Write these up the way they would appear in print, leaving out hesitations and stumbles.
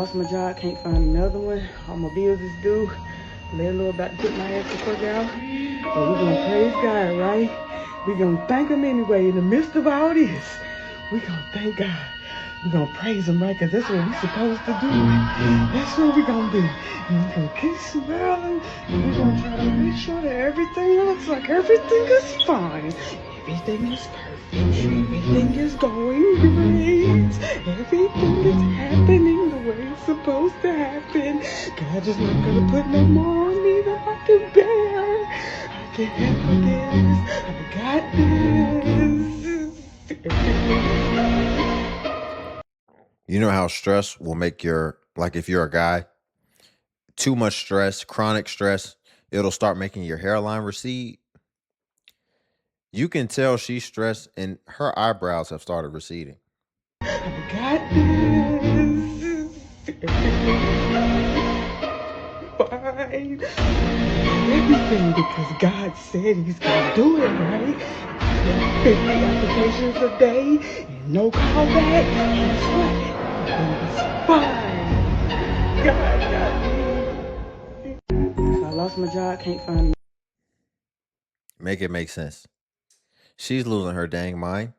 lost my job, can't find another one. All my bills is due. Landlord about to put my ass to work out. But we're gonna praise God, right? We're gonna thank him anyway in the midst of all this. We're gonna thank God. We're gonna praise him, right? Because that's what we're supposed to do, right? That's what we're gonna do. And we're gonna keep smiling. And we're gonna try to make sure that everything looks like everything is fine. Everything is perfect. Everything is going great. Everything is happening the way it's supposed to happen. God is not gonna put no more on me than I can bear. I can handle this. I got this. You know how stress will make like if you're a guy, too much stress, chronic stress, it'll start making your hairline recede. You can tell she's stressed and her eyebrows have started receding. I got this. Fine. Everything because God said he's gonna do it, right? 50 applications a day and no callback. Guess what? Everything's fine. God got me. So I lost my job, can't find. Make it make sense. She's losing her dang mind.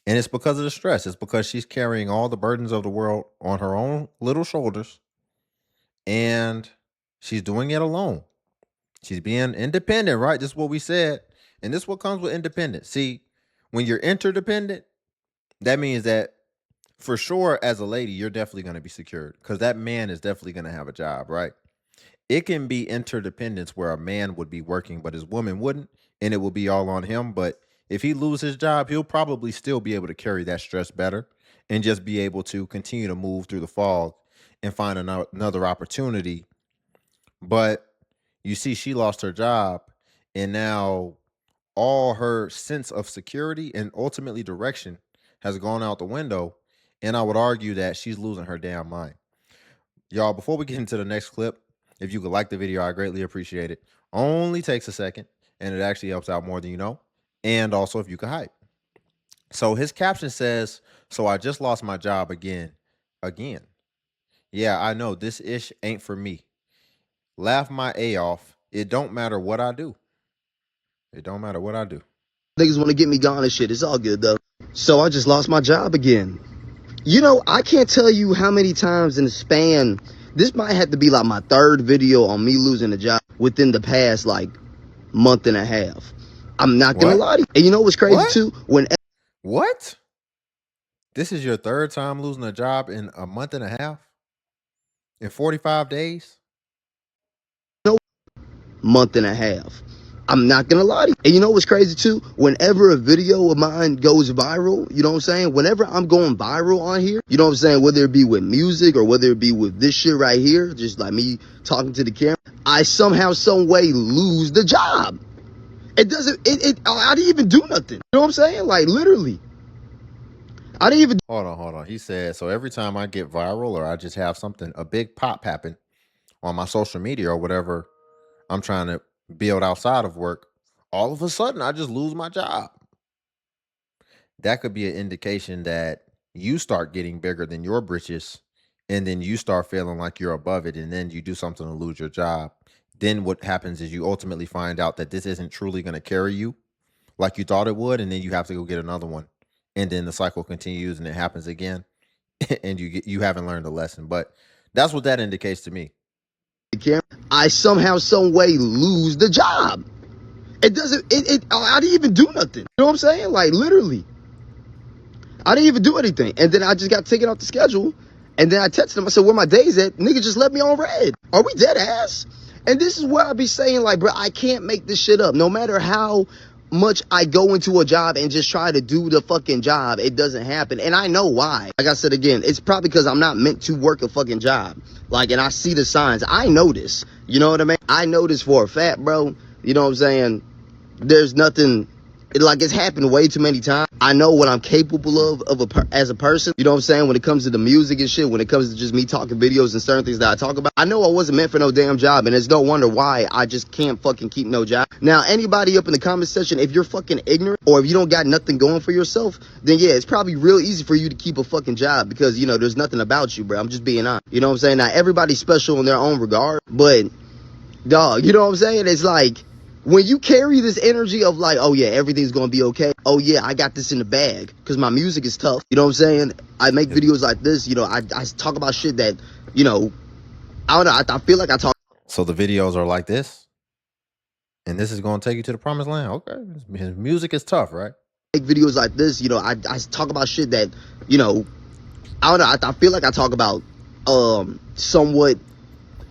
And it's because of the stress. It's because she's carrying all the burdens of the world on her own little shoulders. And she's doing it alone. She's being independent, right? This is what we said. And this is what comes with independence. See, when you're interdependent, that means that for sure, as a lady, you're definitely going to be secured because that man is definitely going to have a job, right? It can be interdependence where a man would be working, but his woman wouldn't, and it will be all on him. But if he loses his job, he'll probably still be able to carry that stress better and just be able to continue to move through the fog and find another opportunity. But you see, she lost her job, and now all her sense of security and ultimately direction has gone out the window. And I would argue that she's losing her damn mind. Y'all, before we get into the next clip, if you could like the video, I greatly appreciate it. Only takes a second, and it actually helps out more than you know. And also if you could hype. So his caption says, "So I just lost my job again. Yeah, I know this ish ain't for me. Laugh my A off. It don't matter what I do. It don't matter what I do." Niggas want to get me gone and shit. It's all good, though. So I just lost my job again. You know, I can't tell you how many times in the span, this might have to be like my third video on me losing a job within the past, like, month and a half. I'm not going to lie to you. And you know what's crazy, too? What? This is your third time losing a job in a month and a half? In 45 days? No, month and a half. I'm not gonna lie to you. And you know what's crazy too? Whenever a video of mine goes viral, you know what I'm saying? Whenever I'm going viral on here, you know what I'm saying? Whether it be with music or whether it be with this shit right here, just like me talking to the camera, I somehow, some way lose the job. It doesn't, I didn't even do nothing. You know what I'm saying? Like literally. I didn't even. Hold on. He said, so every time I get viral or I just have a big pop happen on my social media or whatever I'm trying to build outside of work, all of a sudden I just lose my job. That could be an indication that you start getting bigger than your britches, and then you start feeling like you're above it, and then you do something to lose your job. Then what happens is you ultimately find out that this isn't truly going to carry you like you thought it would, and then you have to go get another one. And then the cycle continues and it happens again. And you haven't learned a lesson. But that's what that indicates to me. I somehow, some way lose the job. It doesn't, I didn't even do nothing. You know what I'm saying? Like literally. I didn't even do anything. And then I just got taken off the schedule. And then I texted him. I said, where my days at? Nigga just left me on red. Are we dead ass? And this is where I be saying, like, bro, I can't make this shit up. No matter how much I go into a job and just try to do the fucking job, it doesn't happen. And I know why. Like I said again, it's probably because I'm not meant to work a fucking job. Like, and I see the signs. I know this. You know what I mean? I know this for a fact, bro. You know what I'm saying? There's nothing It's happened way too many times. I know what I'm capable of as a person. You know what I'm saying? When it comes to the music and shit, when it comes to just me talking videos and certain things that I talk about, I know I wasn't meant for no damn job, and it's no wonder why I just can't fucking keep no job. Now, anybody up in the comment section, if you're fucking ignorant or if you don't got nothing going for yourself, then yeah, it's probably real easy for you to keep a fucking job because, you know, there's nothing about you, bro. I'm just being honest. You know what I'm saying? Now, everybody's special in their own regard, but dog, you know what I'm saying? It's like when you carry this energy of like, oh yeah, everything's gonna be okay. Oh yeah, I got this in the bag because my music is tough. You know what I'm saying? I make videos like this. You know, I talk about shit that, you know, I don't know. I feel like I talk. So the videos are like this, and this is going to take you to the promised land. Okay, his music is tough, right? Make videos like this. You know, I talk about shit that, you know, I don't know. I feel like I talk about somewhat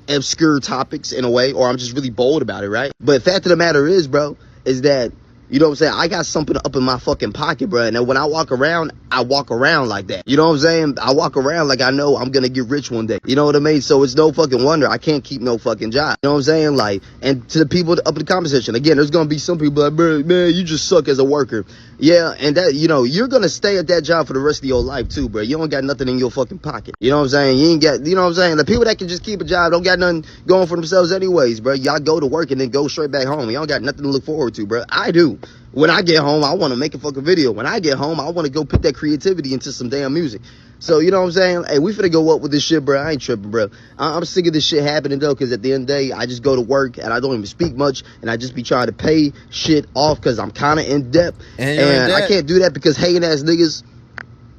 obscure topics in a way, or I'm just really bold about it, right? But fact of the matter is, bro, is that, you know what I'm saying, I got something up in my fucking pocket, bro, and then when I walk around like that. You know what I'm saying? I walk around like I know I'm gonna get rich one day. You know what I mean? So it's no fucking wonder I can't keep no fucking job. You know what I'm saying? Like, and to the people up in the comment section, again, there's gonna be some people like, bro, man, you just suck as a worker. Yeah, and that, you know, you're gonna stay at that job for the rest of your life too, bro. You don't got nothing in your fucking pocket. You know what I'm saying? You ain't got, you know what I'm saying? The people that can just keep a job don't got nothing going for themselves anyways, bro. Y'all go to work and then go straight back home. Y'all got nothing to look forward to, bro. I do. When I get home, I want to make a fucking video. When I get home, I want to go put that creativity into some damn music. So, you know what I'm saying? Hey, we finna go up with this shit, bro. I ain't tripping, bro. I'm sick of this shit happening, though, because at the end of the day, I just go to work, and I don't even speak much, and I just be trying to pay shit off because I'm kind of in debt. And I can't do that because hating-ass niggas...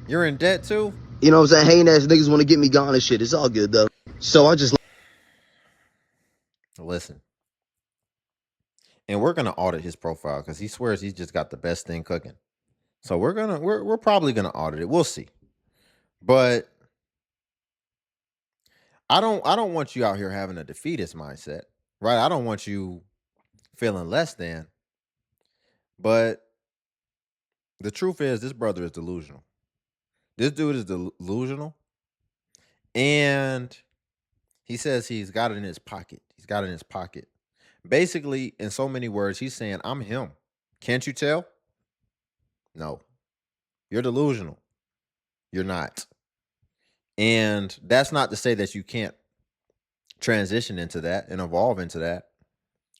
You're in debt, too? You know what I'm saying? Hating-ass niggas want to get me gone and shit. It's all good, though. So I just... Listen. And we're going to audit his profile because he swears he's just got the best thing cooking. So we're probably going to audit it. We'll see. But I don't want you out here having a defeatist mindset, right? I don't want you feeling less than. But the truth is, this brother is delusional. This dude is delusional. And he says he's got it in his pocket. He's got it in his pocket. Basically, in so many words, he's saying, I'm him. Can't you tell? No. You're delusional. You're not. And that's not to say that you can't transition into that and evolve into that.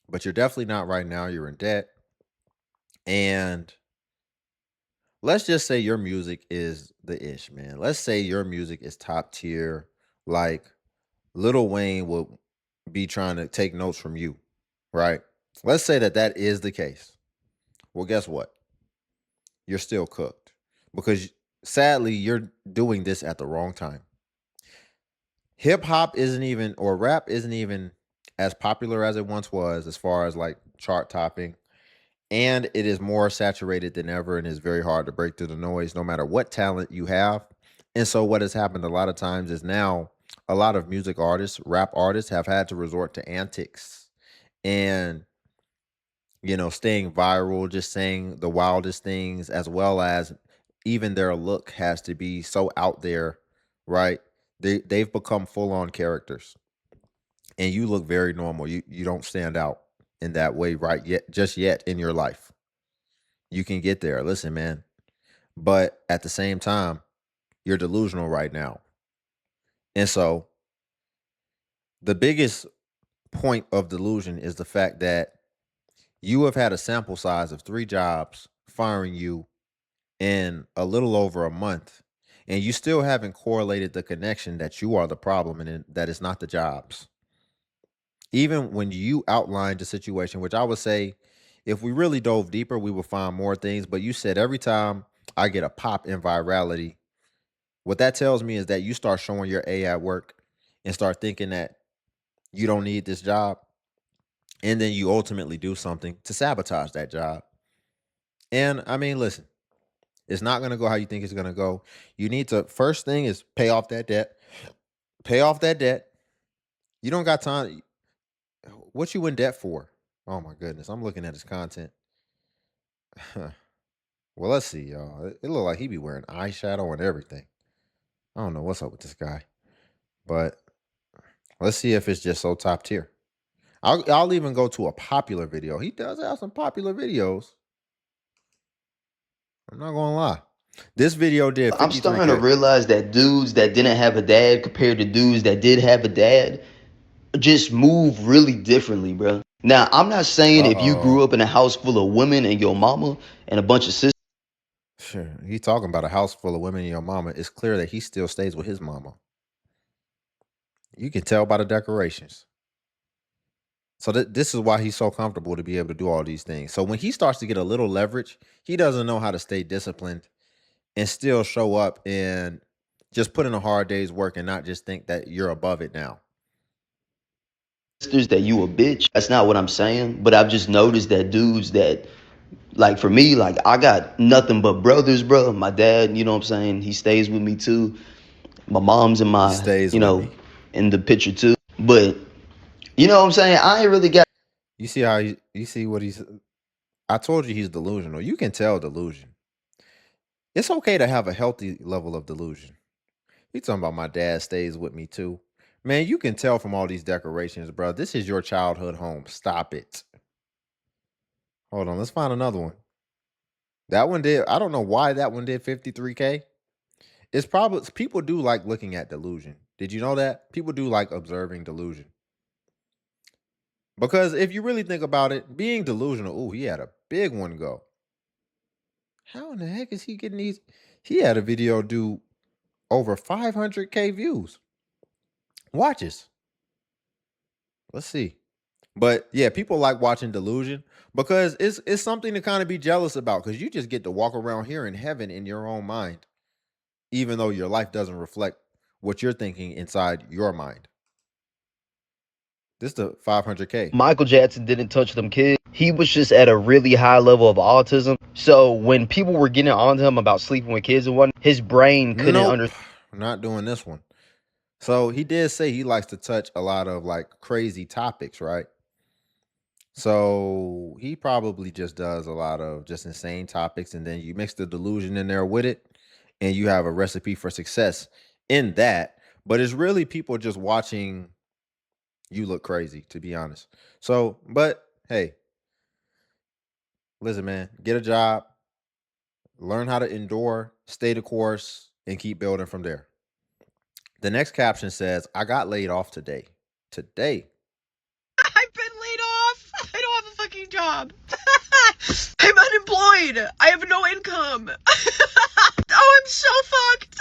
But you're definitely not right now. You're in debt. And let's just say your music is the ish, man. Let's say your music is top tier. Like Lil Wayne will be trying to take notes from you, right? Let's say that is the case. Well, guess what? You're still cooked because sadly you're doing this at the wrong time. Hip hop isn't even, or rap isn't even as popular as it once was as far as like chart topping. And it is more saturated than ever and it's very hard to break through the noise no matter what talent you have. And so what has happened a lot of times is now a lot of music artists, rap artists have had to resort to antics and, you know, staying viral, just saying the wildest things, as well as even their look has to be so out there, right? They've become full on characters and you look very normal. You don't stand out in that way right yet, just yet in your life. You can get there. Listen, man. But at the same time, you're delusional right now. And so the biggest point of delusion is the fact that you have had a sample size of 3 jobs firing you in a little over a month, and you still haven't correlated the connection that you are the problem and that it's not the jobs. Even when you outlined the situation, which I would say, if we really dove deeper, we would find more things. But you said every time I get a pop in virality, what that tells me is that you start showing your A at work and start thinking that you don't need this job. And then you ultimately do something to sabotage that job. And I mean, listen, it's not going to go how you think it's going to go. You need to, first thing is pay off that debt. Pay off that debt. You don't got time. What you in debt for? Oh my goodness. I'm looking at his content. Well, let's see, y'all. It look like he be wearing eyeshadow and everything. I don't know what's up with this guy. But let's see if it's just so top tier. I'll even go to a popular video. He does have some popular videos. I'm not gonna lie. This video did I'm starting to 53K. realize that dudes that didn't have a dad compared to dudes that did have a dad just move really differently, bro. Now, I'm not saying if you grew Uh-oh. up in a house full of women and your mama and a bunch of sisters, Sure. He talking about a house full of women and your mama. It's clear that he still stays with his mama. You can tell by the decorations. So this is why he's so comfortable to be able to do all these things. So when he starts to get a little leverage, he doesn't know how to stay disciplined and still show up and just put in a hard day's work and not just think that you're above it now. that you a bitch. That's not what I'm saying. But I've just noticed that dudes that, like, for me, like, I got nothing but brothers, bro. My dad, you know what I'm saying? He stays with me too. My mom's in He my, stays with me. in the picture too. But you know what I'm saying? I ain't really got You see how you see what he's I told you he's delusional. You can tell delusion. It's okay to have a healthy level of delusion. He's talking about my dad stays with me too. Man, you can tell from all these decorations, bro. This is your childhood home. Stop it. Hold on, let's find another one. That one did. I don't know why that one did 53K. It's probably people do like looking at delusion. Did you know that? People do like observing delusion. Because if you really think about it, being delusional, oh, he had a big one go. How in the heck is he getting these? He had a video do over 500K views. Watches. Let's see. But yeah, people like watching delusion because it's something to kind of be jealous about because you just get to walk around here in heaven in your own mind, even though your life doesn't reflect what you're thinking inside your mind. This is the 500K. Michael Jackson didn't touch them kids. He was just at a really high level of autism. So when people were getting on to him about sleeping with kids and whatnot, his brain couldn't Nope, understand. not doing this one. So he did say he likes to touch a lot of like crazy topics, right? So he probably just does a lot of just insane topics, and then you mix the delusion in there with it, and you have a recipe for success in that. But it's really people just watching you look crazy, to be honest. So, but hey, listen, man, get a job, learn how to endure, stay the course, and keep building from there. The next caption says, I got laid off today. Today. I've been laid off. I don't have a fucking job. I'm unemployed. I have no income. Oh, I'm so fucked.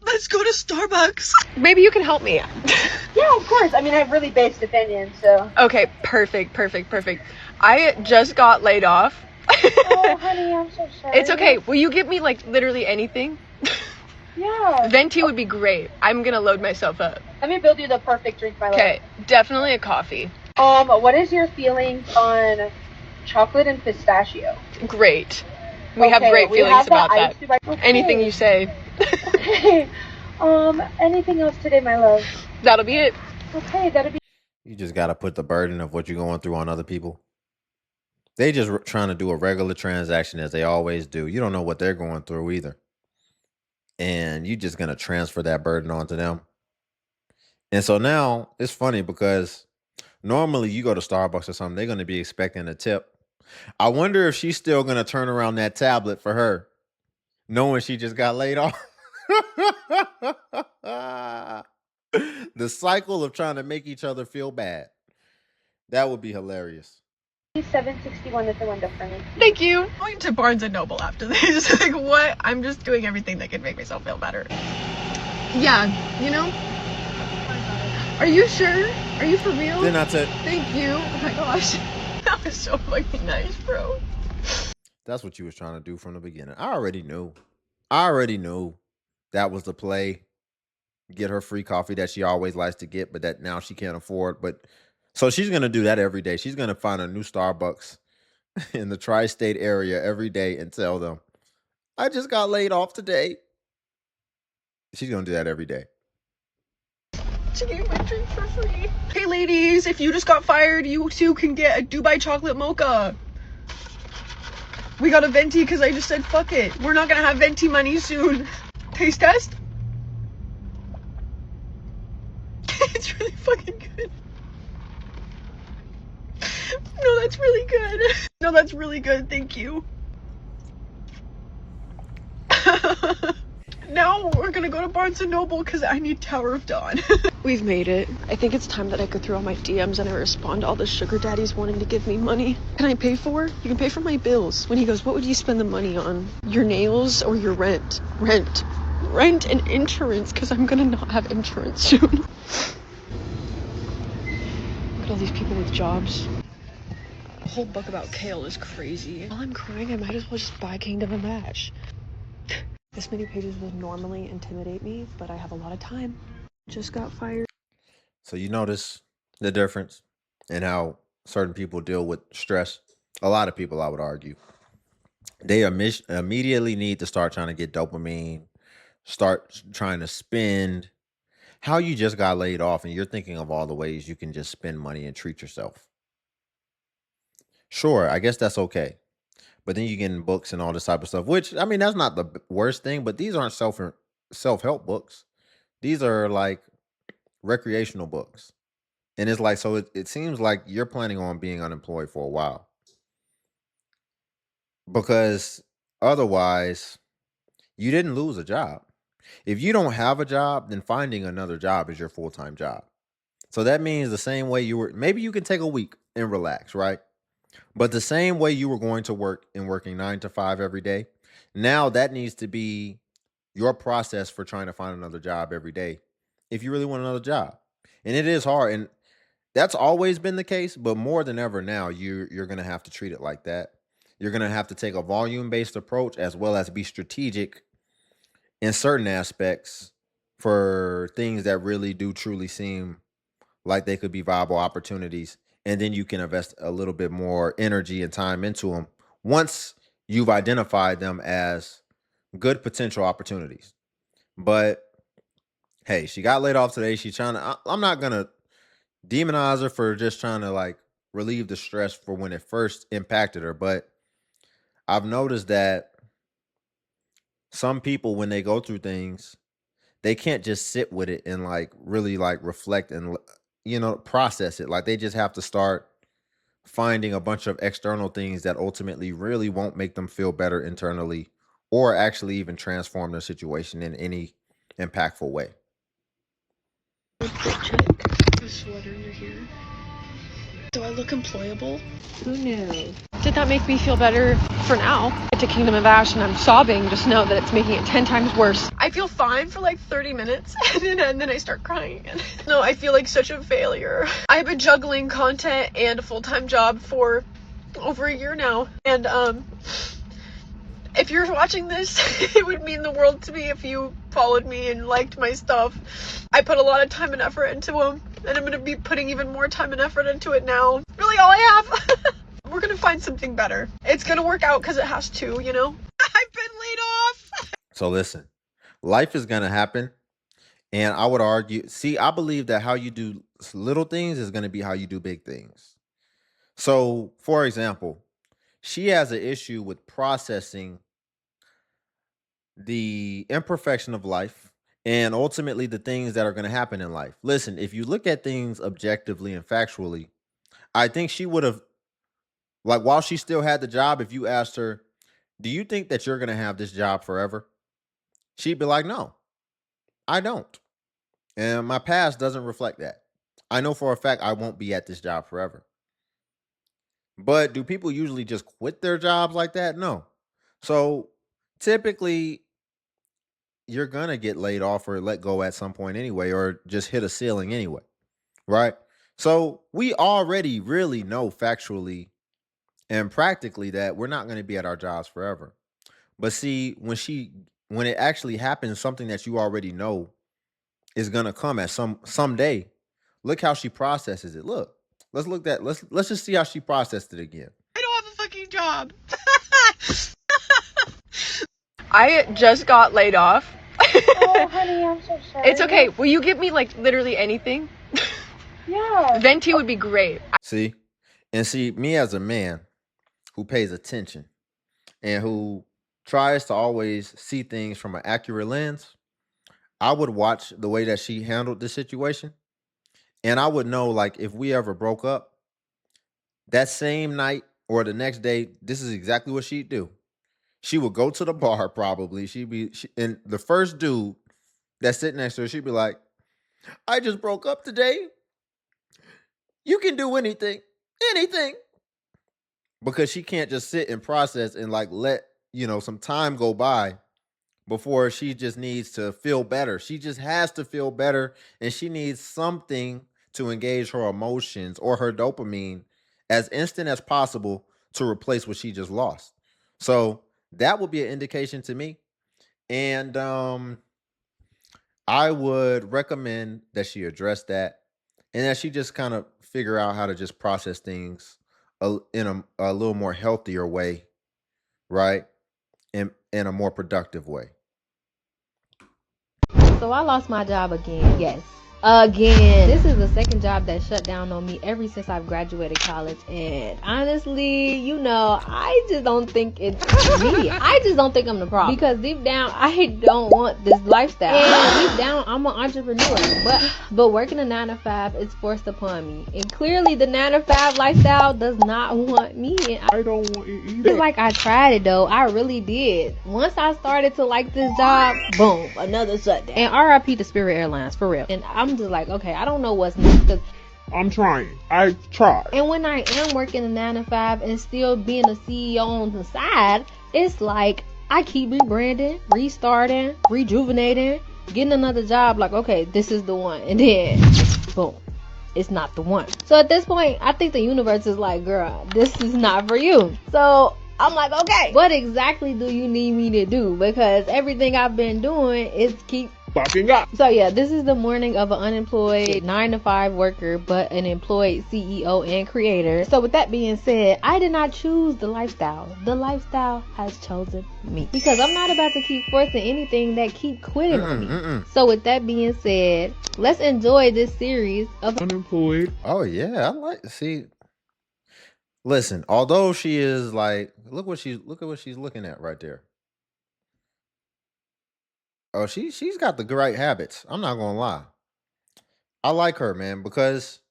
Let's go to Starbucks. Maybe you can help me. Yeah, of course. I mean, I have really based opinions, so. Okay, perfect. I just got laid off. Oh, honey, I'm so sorry. It's okay. Will you give me, like, literally anything? Yeah. Venti would be great. I'm gonna load myself up. Let me build you the perfect drink, my love. Okay, definitely a coffee. What is your feelings on chocolate and pistachio? Great. We have great feelings about that. Okay. Anything you say. Okay. Anything else today, my love? That'll be it. Okay, that'll be. You just got to put the burden of what you're going through on other people. They just trying to do a regular transaction as they always do. You don't know what they're going through either. And you're just going to transfer that burden onto them. And so now it's funny because normally you go to Starbucks or something, they're going to be expecting a tip. I wonder if she's still going to turn around that tablet for her, knowing she just got laid off. The cycle of trying to make each other feel bad. That would be hilarious. $7.61 at the window for me. Thank you. I'm going to Barnes and Noble after this. Like, what? I'm just doing everything that can make myself feel better. Yeah, you know? Are you sure? Are you for real? Then I said, thank you. Oh my gosh. That was so fucking nice, bro. That's what you was trying to do from the beginning. I already knew that was the play. Get her free coffee that she always likes to get, but that now she can't afford. But so she's going to do that every day. She's going to find a new Starbucks in the tri-state area every day and tell them, I just got laid off today. She's going to do that every day. She gave my drink for free. Hey ladies, if you just got fired, you too can get a Dubai chocolate mocha. We got a venti because I just said fuck it. We're not gonna have venti money soon. Taste test? It's really fucking good. No, that's really good. No, that's really good. Thank you. Now we're gonna go to Barnes & Noble because I need Tower of Dawn. We've made it. I think it's time that I go through all my DMs and I respond to all the sugar daddies wanting to give me money. Can I pay for? You can pay for my bills. When he goes, what would you spend the money on? Your nails or your rent? Rent and insurance, because I'm gonna not have insurance soon. Look at all these people with jobs. A whole book about kale is crazy. While I'm crying, I might as well just buy Kingdom of Ash. This many pages would normally intimidate me, but I have a lot of time. Just got fired. So you notice the difference in how certain people deal with stress. A lot of people, I would argue, they immediately need to start trying to get dopamine, start trying to spend. How you just got laid off and you're thinking of all the ways you can just spend money and treat yourself. Sure, I guess that's okay. But then you get in books and all this type of stuff, which I mean, that's not the worst thing, but these aren't self-help books. These are like recreational books. And it's like, so it seems like you're planning on being unemployed for a while. Because otherwise, you didn't lose a job. If you don't have a job, then finding another job is your full-time job. So that means the same way maybe you can take a week and relax, right? But the same way you were going to work and working 9 to 5 every day, now that needs to be your process for trying to find another job every day if you really want another job. And it is hard. And that's always been the case, but more than ever now, you're going to have to treat it like that. You're going to have to take a volume-based approach as well as be strategic in certain aspects for things that really do truly seem like they could be viable opportunities. And then you can invest a little bit more energy and time into them once you've identified them as good potential opportunities. But hey, she got laid off today. She's trying to, I'm not going to demonize her for just trying to like relieve the stress for when it first impacted her. But I've noticed that some people, when they go through things, they can't just sit with it and like really like reflect and process it. Like they just have to start finding a bunch of external things that ultimately really won't make them feel better internally or actually even transform their situation in any impactful way. The sweater you're here. Do I look employable? Who knew? Did that make me feel better for now? I get to Kingdom of Ash and I'm sobbing. Just know that it's making it 10 times worse. I feel fine for like 30 minutes and then I start crying again. No, I feel like such a failure. I've been juggling content and a full-time job for over a year now. And if you're watching this, it would mean the world to me if you followed me and liked my stuff. I put a lot of time and effort into them, and I'm going to be putting even more time and effort into it now. Really all I have. We're going to find something better. It's going to work out because it has to, you know? I've been laid off. So listen, life is going to happen. And I would argue, I believe that how you do little things is going to be how you do big things. So, for example, she has an issue with processing the imperfection of life and ultimately the things that are going to happen in life. Listen, if you look at things objectively and factually, I think she would have, like, while she still had the job, if you asked her, do you think that you're going to have this job forever? She'd be like, no, I don't. And my past doesn't reflect that. I know for a fact I won't be at this job forever. But do people usually just quit their jobs like that? No. So typically, you're going to get laid off or let go at some point anyway, or just hit a ceiling anyway. Right? So we already really know factually and practically that we're not going to be at our jobs forever. But see, when it actually happens, something that you already know is going to come at someday. Look how she processes it. Look. Let's just see how she processed it again. I don't have a fucking job. I just got laid off. Oh, honey, I'm so sorry. It's okay. Will you give me like literally anything? Yeah. Venti would be great. See? And see, me as a man who pays attention and who tries to always see things from an accurate lens, I would watch the way that she handled this situation. And I would know, like, if we ever broke up, that same night or the next day, this is exactly what she'd do. She would go to the bar probably. And the first dude that's sitting next to her, she'd be like, I just broke up today. You can do anything. Anything. Because she can't just sit and process and like let, some time go by before she just needs to feel better. She just has to feel better, and she needs something to engage her emotions or her dopamine as instant as possible to replace what she just lost. So that would be an indication to me. And I would recommend that she address that and that she just kind of figure out how to just process things in a little more healthier way, right? In a more productive way. So I lost my job again. Yes. Again. This is the second job that shut down on me ever since I've graduated college. And honestly, I just don't think it's me. I just don't think I'm the problem. Because deep down, I don't want this lifestyle. And deep down, I'm an entrepreneur. But working a 9 to 5 is forced upon me. And clearly, the 9 to 5 lifestyle does not want me. And I don't want it either. It's like I tried it though. I really did. Once I started to like this job, boom, another shutdown. And RIP to Spirit Airlines, for real. And I'm just like, okay, I don't know what's next. Cause I'm trying. I tried. And when I am working a 9 to 5 and still being a CEO on the side, it's like I keep rebranding, restarting, rejuvenating, getting another job. Like, okay, this is the one. And then, boom, it's not the one. So at this point, I think the universe is like, girl, this is not for you. So I'm like, okay, what exactly do you need me to do? Because everything I've been doing is keep fucking up. So yeah, this is the morning of an unemployed 9 to 5 worker, but an employed CEO and creator. So with that being said, I did not choose the lifestyle. The lifestyle has chosen me. Because I'm not about to keep forcing anything that keep quitting on me. So with that being said, let's enjoy this series of Unemployed. Oh yeah, listen, although she is like, look at what she's looking at right there. Oh, she's got the right habits. I'm not gonna lie. I like her, man, because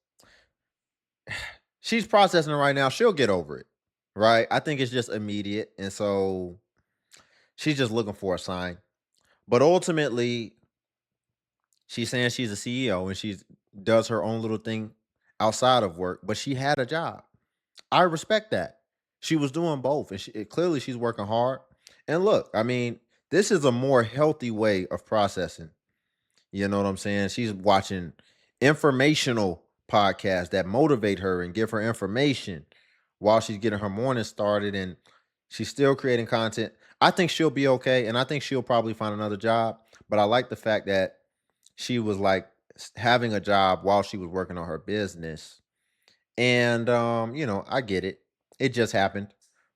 she's processing it right now. She'll get over it, right? I think it's just immediate, and so she's just looking for a sign. But ultimately, she's saying she's a CEO and she does her own little thing outside of work, but she had a job. I respect that. She was doing both, and clearly she's working hard. And look, I mean, this is a more healthy way of processing. You know what I'm saying? She's watching informational podcasts that motivate her and give her information while she's getting her morning started, and she's still creating content. I think she'll be okay, and I think she'll probably find another job. But I like the fact that she was like having a job while she was working on her business. And I get it. It just happened.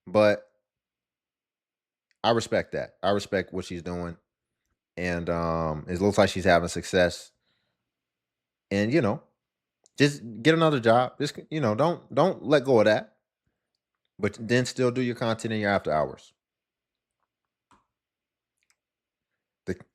But I respect that. I respect what she's doing. And it looks like she's having success. And just get another job. Just don't let go of that. But then still do your content in your after hours.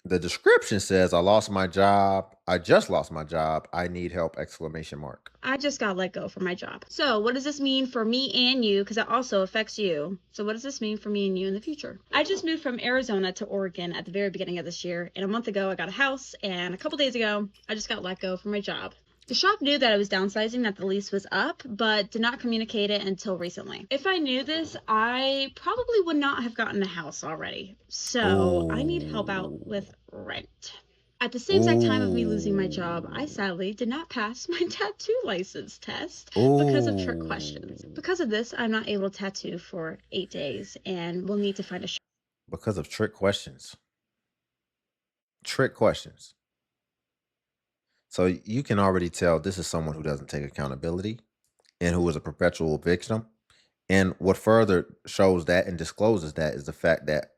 The description says, I lost my job. I just lost my job. I need help, exclamation mark. I just got let go from my job. So what does this mean for me and you? Because it also affects you. So what does this mean for me and you in the future? I just moved from Arizona to Oregon at the very beginning of this year. And a month ago, I got a house. And a couple days ago, I just got let go from my job. The shop knew that I was downsizing, that the lease was up, but did not communicate it until recently. If I knew this, I probably would not have gotten a house already. So I need help out with rent. At the same exact time of me losing my job, I sadly did not pass my tattoo license test because of trick questions. Because of this, I'm not able to tattoo for 8 days and will need to find a shop. Because of trick questions. Trick questions. So you can already tell this is someone who doesn't take accountability and who is a perpetual victim. And what further shows that and discloses that is the fact that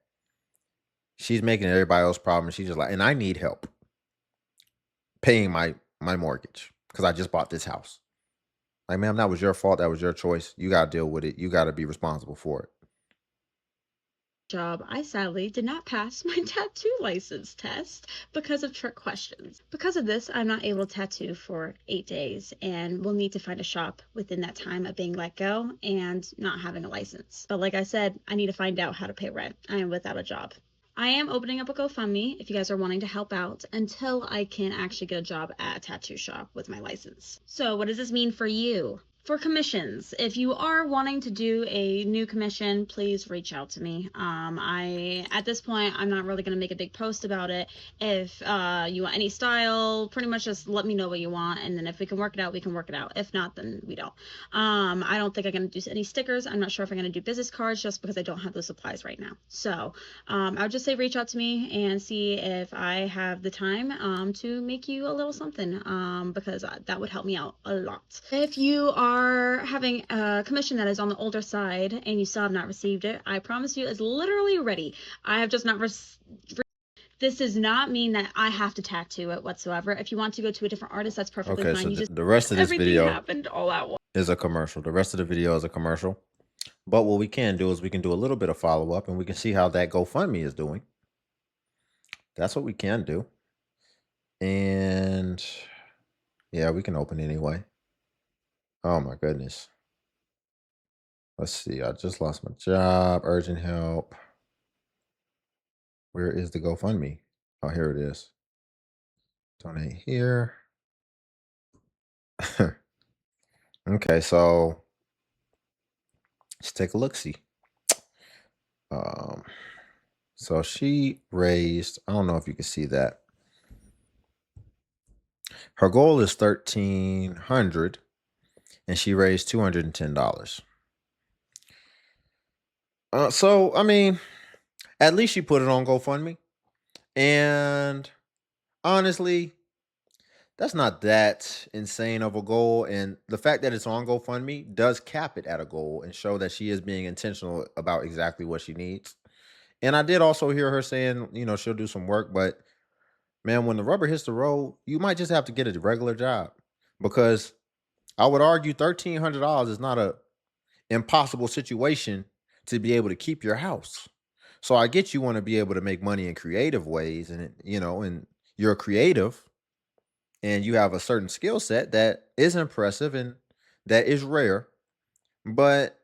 she's making it everybody else's problem. She's just like, and I need help paying my mortgage because I just bought this house. Like, ma'am, that was your fault. That was your choice. You got to deal with it. You got to be responsible for it. job, I sadly did not pass my tattoo license test because of trick questions. Because of this, I'm not able to tattoo for 8 days and will need to find a shop within that time of being let go and not having a license. But like I said, I need to find out how to pay rent. I am without a job. I am opening up a GoFundMe if you guys are wanting to help out until I can actually get a job at a tattoo shop with my license. So what does this mean for you? For commissions, if you are wanting to do a new commission, please reach out to me. At this point, I'm not really going to make a big post about it. If you want any style, pretty much just let me know what you want, and then if we can work it out, we can work it out. If not, then we don't. I don't think I'm going to do any stickers. I'm not sure if I'm going to do business cards just because I don't have those supplies right now. So I would just say reach out to me and see if I have the time to make you a little something because that would help me out a lot. If you are having a commission that is on the older side and you still have not received it, I promise you it's literally ready. I have just not this does not mean that I have to tattoo it whatsoever. If you want to go to a different artist, that's perfectly fine. So You just the rest of this video happened all at once. is a commercial. The rest of the video is a commercial. But what we can do is we can do a little bit of follow-up and we can see how that GoFundMe is doing. That's what we can do. And yeah, we can open anyway. Oh my goodness. Let's see. I just lost my job. Urgent help. Where is the GoFundMe? Oh, here it is. Donate here. Okay, so let's take a look-see. So she raised, I don't know if you can see that. Her goal is $1,300 and she raised $210. So, I mean, at least she put it on GoFundMe. And honestly, that's not that insane of a goal. And the fact that it's on GoFundMe does cap it at a goal and show that she is being intentional about exactly what she needs. And I did also hear her saying, you know, she'll do some work, but man, when the rubber hits the road, you might just have to get a regular job, because I would argue $1,300 is not a impossible situation to be able to keep your house. So I get you want to be able to make money in creative ways, and you know, and you're creative and you have a certain skill set that is impressive and that is rare. But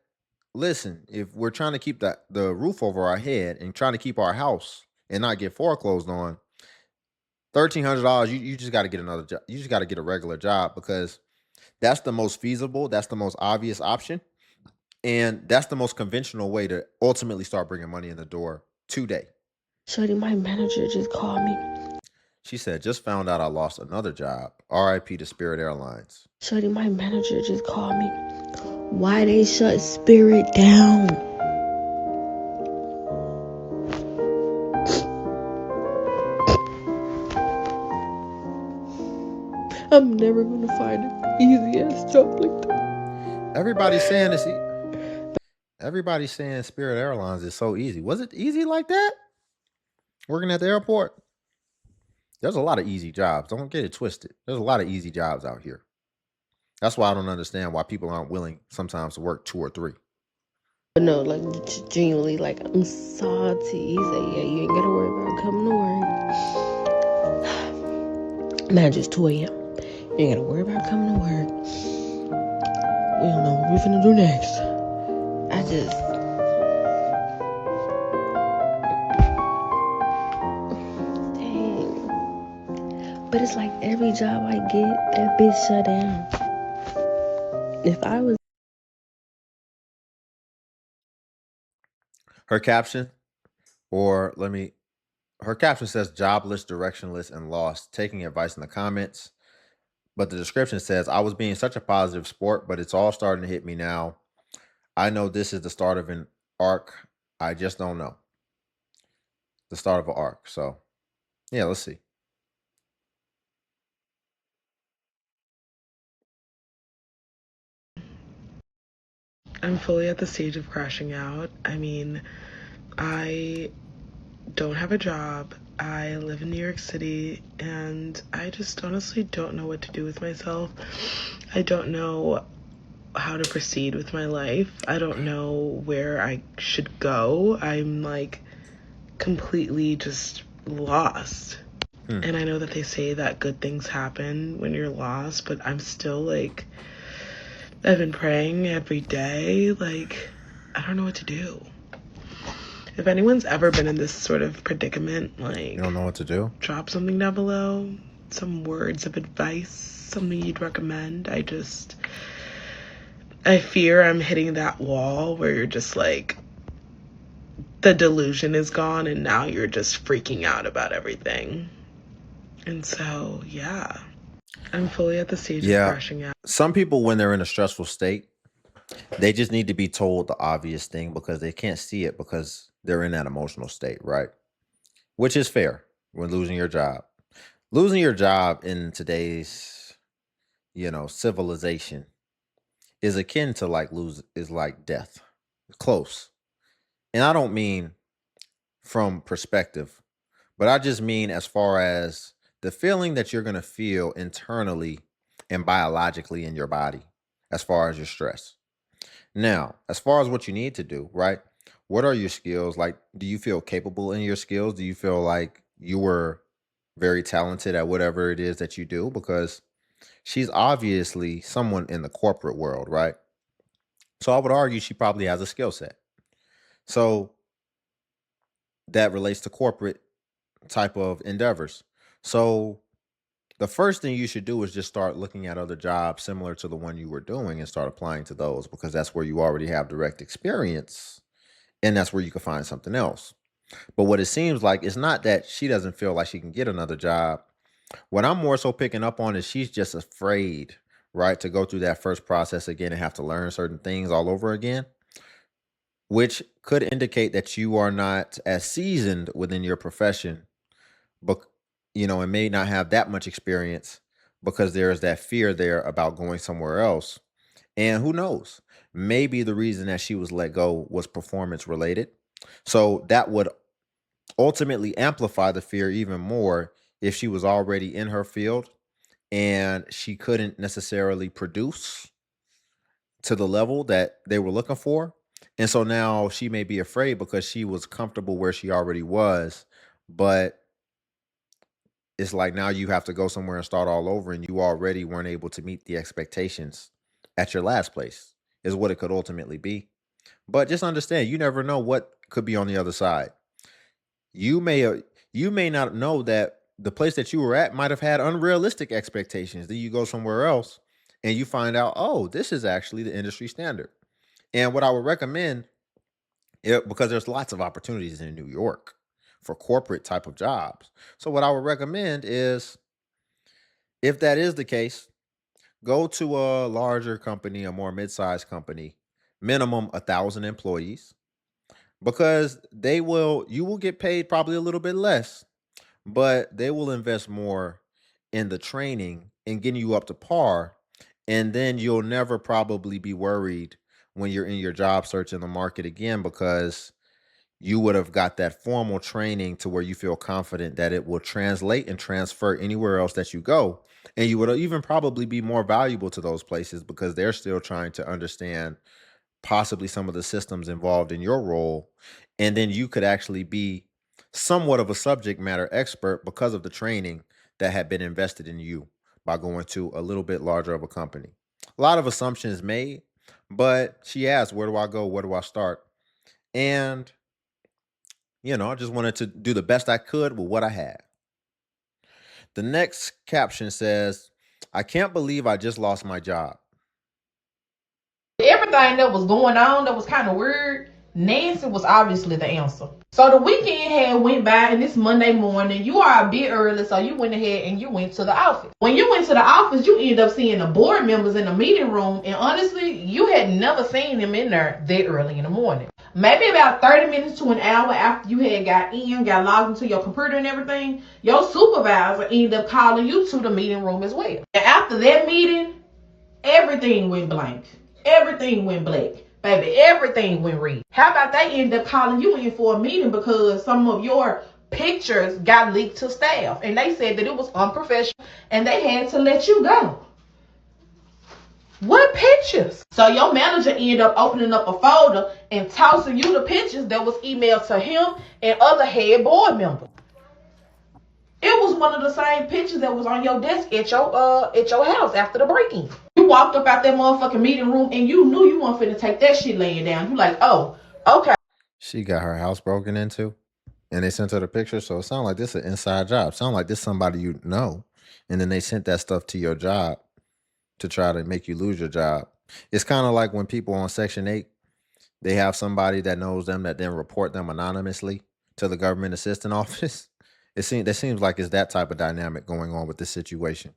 listen, if we're trying to keep the roof over our head and trying to keep our house and not get foreclosed on, $1,300, you just got to get another job. You just got to get a regular job, because that's the most feasible. That's the most obvious option. And that's the most conventional way to ultimately start bringing money in the door today. Shorty, my manager just called me. She said, just found out I lost another job. RIP to Spirit Airlines. Shorty, my manager just called me. Why they shut Spirit down? I'm never gonna find an easy ass job like that. Everybody's saying this. Everybody's saying Spirit Airlines is so easy. Was it easy like that? Working at the airport? There's a lot of easy jobs. Don't get it twisted. There's a lot of easy jobs out here. That's why I don't understand why people aren't willing sometimes to work 2 or 3. But no, like, genuinely, like, I'm salty. He said, yeah, you ain't gotta worry about coming to work. Man, just 2 a.m. You ain't gotta worry about coming to work. We don't know what we're finna do next. Dang. But it's like every job I get, that bitch shut down. If I was... Her caption, her caption says jobless, directionless, and lost, taking advice in the comments. But the description says, I was being such a positive sport, but it's all starting to hit me now. I know this is the start of an arc. I just don't know. The start of an arc. So, yeah, let's see. I'm fully at the stage of crashing out. I mean, I don't have a job. I live in New York City, and I just honestly don't know what to do with myself. I don't know how to proceed with my life. I don't know where I should go. I'm like completely just lost. And I know that they say that good things happen when you're lost, but I'm still like, I've been praying every day. Like, I don't know what to do. If anyone's ever been in this sort of predicament, like, You don't know what to do? drop something down below. Some words of advice, something you'd recommend. I fear I'm hitting that wall where you're just like, the delusion is gone and now you're just freaking out about everything. And so, yeah, I'm fully at the stage of crashing out. Some people, when they're in a stressful state, they just need to be told the obvious thing because they can't see it because they're in that emotional state, right? Which is fair when losing your job. Losing your job in today's, civilization is akin to like death. Close. And I don't mean from perspective, but I just mean as far as the feeling that you're going to feel internally and biologically in your body as far as your stress. Now, as far as what you need to do, right? What are your skills? Like, do you feel capable in your skills? Do you feel like you were very talented at whatever it is that you do? Because she's obviously someone in the corporate world, right? So I would argue she probably has a skill set. So that relates to corporate type of endeavors. So the first thing you should do is just start looking at other jobs similar to the one you were doing and start applying to those because that's where you already have direct experience and that's where you can find something else. But what it seems like is not that she doesn't feel like she can get another job. What I'm more so picking up on is she's just afraid, right, to go through that first process again and have to learn certain things all over again, which could indicate that you are not as seasoned within your profession, but and may not have that much experience because there's that fear there about going somewhere else. And who knows? Maybe the reason that she was let go was performance related. So that would ultimately amplify the fear even more if she was already in her field and she couldn't necessarily produce to the level that they were looking for. And so now she may be afraid because she was comfortable where she already was, but it's like now you have to go somewhere and start all over and you already weren't able to meet the expectations at your last place is what it could ultimately be. But just understand, you never know what could be on the other side. You may not know that the place that you were at might have had unrealistic expectations. Then you go somewhere else and you find out, oh, this is actually the industry standard. And what I would recommend, because there's lots of opportunities in New York for corporate type of jobs. So what I would recommend is, if that is the case, go to a larger company, a more mid-sized company, minimum 1,000 employees, because you will get paid probably a little bit less, but they will invest more in the training and getting you up to par. And then you'll never probably be worried when you're in your job search in the market again, because you would have got that formal training to where you feel confident that it will translate and transfer anywhere else that you go. And you would even probably be more valuable to those places because they're still trying to understand possibly some of the systems involved in your role. And then you could actually be somewhat of a subject matter expert because of the training that had been invested in you by going to a little bit larger of a company. A lot of assumptions made, but she asked, where do I go? Where do I start? And I just wanted to do the best I could with what I had. The next caption says, I can't believe I just lost my job. Everything that was going on that was kind of weird, Nancy was obviously the answer. So the weekend had went by and it's Monday morning. You are a bit early, so you went ahead and you went to the office. When you went to the office, you end up seeing the board members in the meeting room, and honestly, you had never seen them in there that early in the morning. Maybe about 30 minutes to an hour after you had got logged into your computer and everything, your supervisor ended up calling you to the meeting room as well. And after that meeting, everything went blank. Everything went black. Baby, everything went red. How about they end up calling you in for a meeting because some of your pictures got leaked to staff and they said that it was unprofessional and they had to let you go. What pictures? So your manager ended up opening up a folder and tossing you the pictures that was emailed to him and other head board members. It was one of the same pictures that was on your desk at your house after the break-in. You walked up out that motherfucking meeting room and you knew you weren't finna take that shit laying down. You like, oh, okay. She got her house broken into, and they sent her the picture. So it sounded like this is an inside job. Sound like this somebody you know, and then they sent that stuff to your job to try to make you lose your job. It's kind of like when people on Section 8, they have somebody that knows them that then report them anonymously to the government assistant office. That seems like it's that type of dynamic going on with this situation.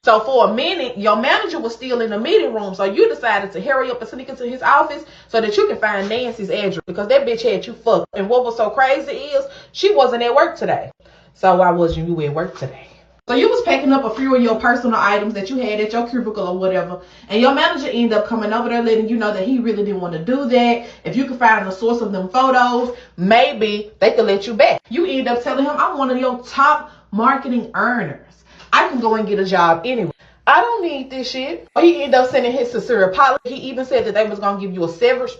So for a minute, your manager was still in the meeting room, so you decided to hurry up and sneak into his office so that you can find Nancy's address, because that bitch had you fucked. And what was so crazy is she wasn't at work today. So why wasn't you at work today? So you was packing up a few of your personal items that you had at your cubicle or whatever, and your manager ended up coming over there letting you know that he really didn't want to do that. If you could find the source of them photos, maybe they could let you back. You end up telling him, I'm one of your top marketing earners. I can go and get a job anyway. I don't need this shit. He ended up sending his sincere apology. He even said that they was going to give you a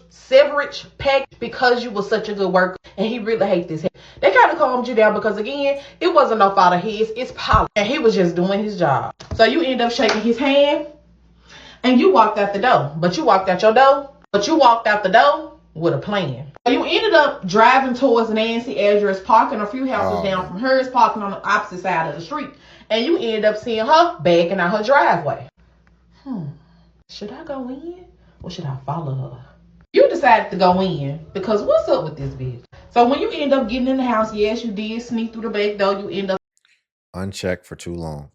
severance pack because you was such a good worker, and he really hates this. They kind of calmed you down because, again, it wasn't no fault of his. It's policy, and he was just doing his job. So you end up shaking his hand, and you walked out the door. But you walked out the door with a plan. So you ended up driving towards Nancy's address, parking a few houses down from hers, parking on the opposite side of the street. And you end up seeing her backing out her driveway. Should I go in or should I follow her? You decided to go in because what's up with this bitch? So when you end up getting in the house, yes, you did sneak through the back door. You end up Unchecked for too long.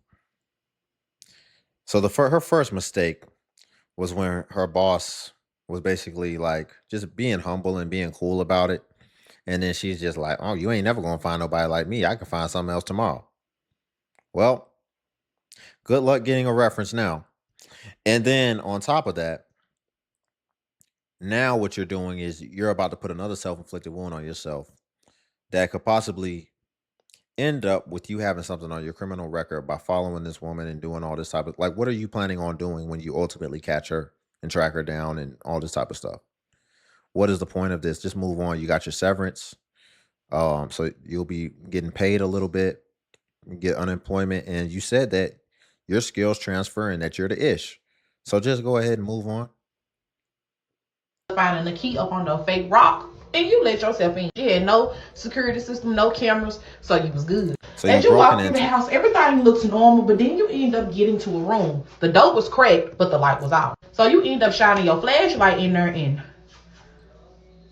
So her first mistake was when her boss was basically like just being humble and being cool about it. And then she's just like, oh, you ain't never going to find nobody like me. I can find something else tomorrow. Well, good luck getting a reference now. And then on top of that, now what you're doing is you're about to put another self-inflicted wound on yourself that could possibly end up with you having something on your criminal record by following this woman and doing all this type of, like, what are you planning on doing when you ultimately catch her and track her down and all this type of stuff? What is the point of this? Just move on. You got your severance. So you'll be getting paid a little bit, get unemployment, and you said that your skills transfer and that you're the ish. So just go ahead and move on. finding the key up on the fake rock, and you let yourself in. You had no security system, no cameras, so you was good. So as you walk through the house, everything looks normal, but then you end up getting to a room. The door was cracked, but the light was out. So you end up shining your flashlight in there, and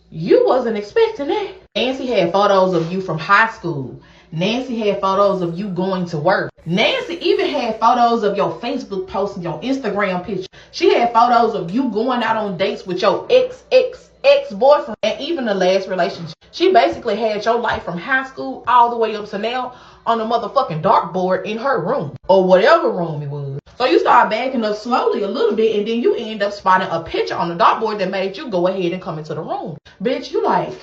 you wasn't expecting that. Nancy had photos of you from high school. Nancy had photos of you going to work. Nancy even had photos of your Facebook posts and your Instagram pictures. She had photos of you going out on dates with your ex-boyfriend and even the last relationship. She basically had your life from high school all the way up to now on a motherfucking dartboard in her room or whatever room it was. So you start backing up slowly a little bit, and then you end up spotting a picture on the dartboard that made you go ahead and come into the room. Bitch, you like,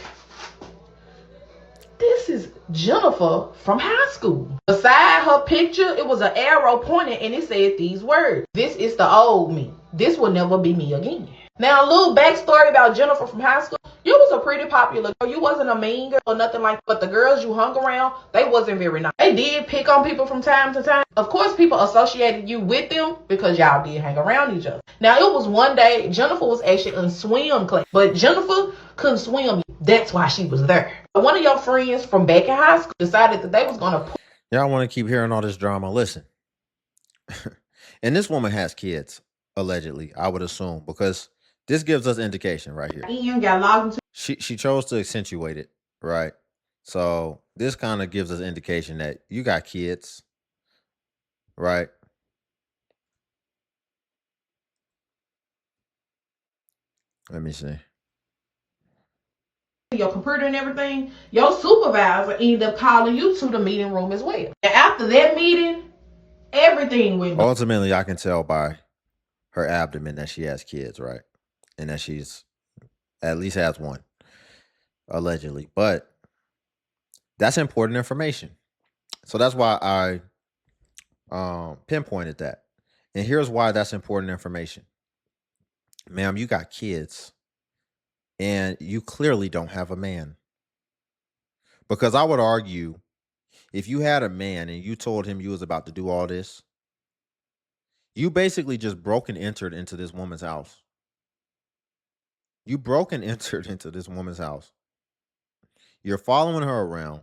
this is Jennifer from high school. Beside her picture, it was an arrow pointing, and it said these words: this is the old me. This will never be me again. Now, a little backstory about Jennifer from high school. You was a pretty popular girl. You wasn't a mean girl or nothing like that. But the girls you hung around, they wasn't very nice. They did pick on people from time to time. Of course, people associated you with them because y'all did hang around each other. Now, it was one day, Jennifer was actually in swim class. But Jennifer couldn't swim. That's why she was there. One of your friends from back in high school decided that they was going to... Y'all want to keep hearing all this drama? Listen. And this woman has kids, allegedly, I would assume, because this gives us indication right here. Ian got logged into... She chose to accentuate it, right? So this kind of gives us indication that you got kids, right? Let me see. Your computer and everything, your supervisor ended up calling you to the meeting room as well. And after that meeting, everything went... Ultimately, I can tell by her abdomen that she has kids, right? And that she's at least has one, allegedly. But that's important information. So that's why I pinpointed that. And here's why that's important information. Ma'am, you got kids and you clearly don't have a man. Because I would argue if you had a man and you told him you was about to do all this, you basically just broke and entered into this woman's house. You broke and entered into this woman's house. You're following her around.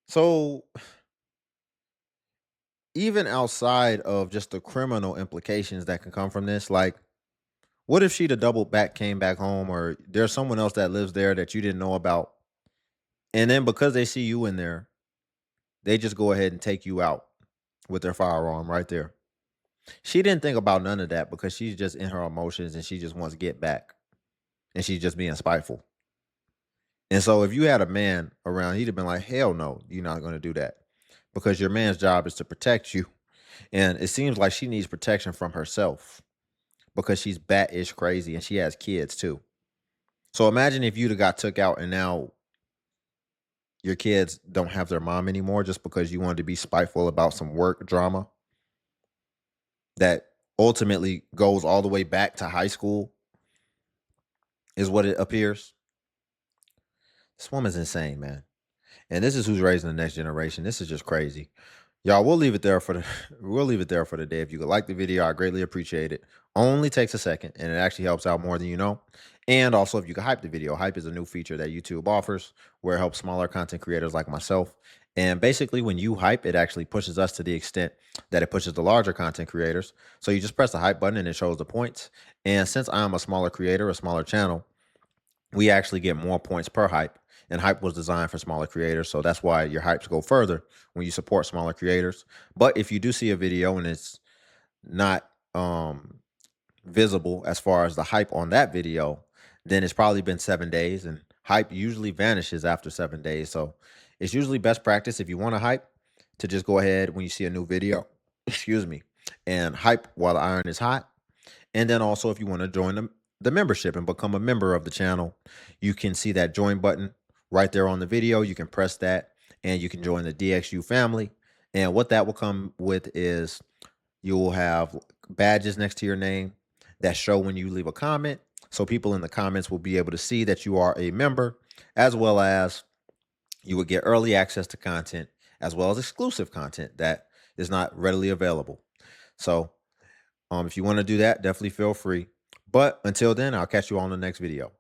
So even outside of just the criminal implications that can come from this, like, what if she'd have doubled back, came back home, or there's someone else that lives there that you didn't know about? And then because they see you in there, they just go ahead and take you out with their firearm right there. She didn't think about none of that because she's just in her emotions and she just wants to get back. And she's just being spiteful. And so if you had a man around, he'd have been like, hell no, you're not going to do that. Because your man's job is to protect you. And it seems like she needs protection from herself because she's bat-ish crazy and she has kids too. So imagine if you'd have got took out and now your kids don't have their mom anymore just because you wanted to be spiteful about some work drama that ultimately goes all the way back to high school, is what it appears. This woman's insane, man. And this is who's raising the next generation. This is just crazy. Y'all, we'll leave it there for the day. If you could like the video, I greatly appreciate it. Only takes a second and it actually helps out more than you know. And also if you could hype the video. Hype is a new feature that YouTube offers where it helps smaller content creators like myself. And basically when you hype, it actually pushes us to the extent that it pushes the larger content creators. So you just press the hype button and it shows the points. And since I'm a smaller creator, a smaller channel, we actually get more points per hype. And hype was designed for smaller creators. So that's why your hypes go further when you support smaller creators. But if you do see a video and it's not visible as far as the hype on that video, then it's probably been 7 days, and hype usually vanishes after 7 days. So it's usually best practice if you want to hype to just go ahead when you see a new video, excuse me, and hype while the iron is hot. And then also if you want to join the membership and become a member of the channel, you can see that join button right there on the video. You can press that and you can join the DXU family. And what that will come with is you will have badges next to your name that show when you leave a comment. So people in the comments will be able to see that you are a member, as well as you would get early access to content, as well as exclusive content that is not readily available. So if you want to do that, definitely feel free. But until then, I'll catch you on the next video.